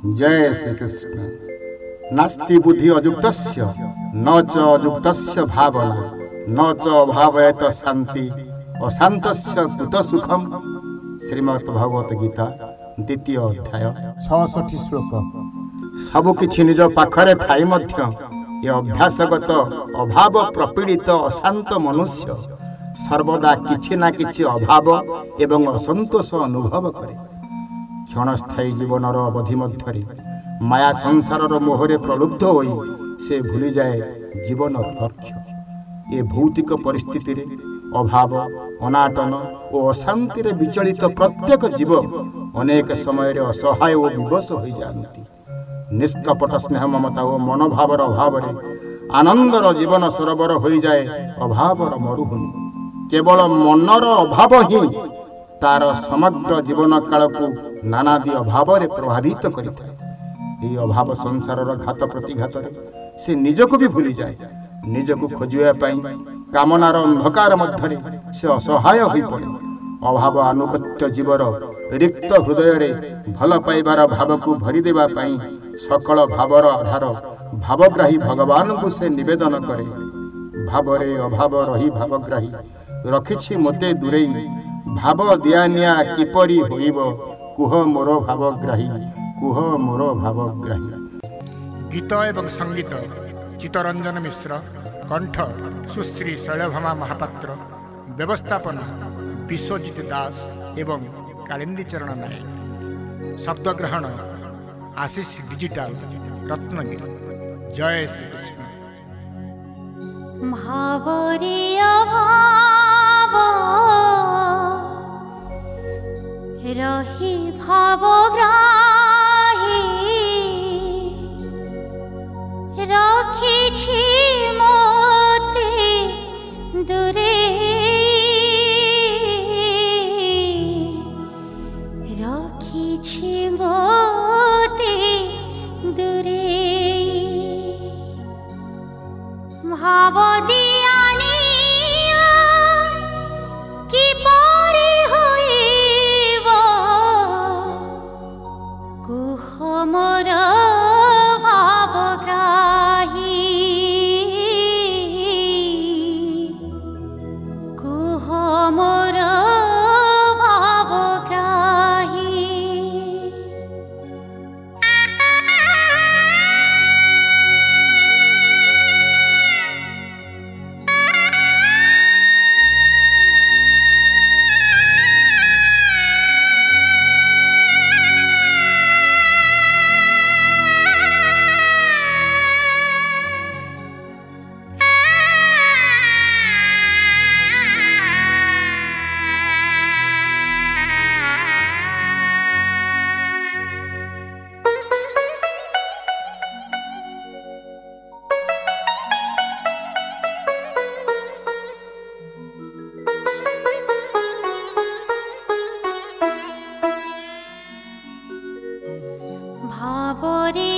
जय श्री कृष्ण। नास्ति बुद्धि अयुक्तस्य न च अयुक्तस्य भावना न च अभावयत शांति अशांतस्य कुत सुखम। श्रीमद् भगवत गीता द्वितीय अध्याय 66 श्लोक। सबुकिछि निज पाखरे थाई मध्य ये अभ्यासगत अभाव प्रपीड़ित अशांत मनुष्य सर्वदा किछि ना किछि अभाव एवं असंतोष अनुभव करे। क्षणस्थायी जीवनर अवधि मध्य माया संसारर मोहरे प्रलुब्ध होई से भूली जाए जीवन लक्ष्य। ये भौतिक परिस्थिति रे अभाव अनाटन और अशांति रे विचलित प्रत्येक जीव अनेक समय असहाय और विवश हो जाती। निष्कपट स्नेह ममता और मनोभावर अभाव आनंदर जीवन सरोवर हो जाए अभावर मरुभूमि। केवल मनर अभाव ही तार समग्र जीवन काल को नानादि अभाव प्रभावित करिଥାଏ। यही अभाव संसार घात प्रतिघात से निजको भी भूली जाए। निजको खोजिया कामनार अंधकार मध्य से असहाय हो पड़े। अभाव आनुगत्य जीवर रिक्त हृदय रे भल पाइबार भाव को भरी देवा पाई सकल भावर आधार भावग्राही भगवान को से निवेदन करे। भावरे अभाव रही भावग्राही रखिछि मोते दूरेई भाव दियानिया किपरि होइब कुह मोर भावग्राही कुह मोर भावग्राही। गीत एवं संगीत चित्तरंजन मिश्र, कंठ सुश्री शैलभामा महापात्र, व्यवस्थापना विश्वजित दास एवं कालिंदी चरण नायक, शब्दग्रहण आशीष डिजिटल रत्नगिरी। जय श्री कृष्ण। भावरे अभाव रही भावग्राही रखिछि मोते दूरे रखिछि मोते दूरे भाव दियानिया किपरि होइब कुह मोर भावग्राही कुह मोर भावग्राही। भावरे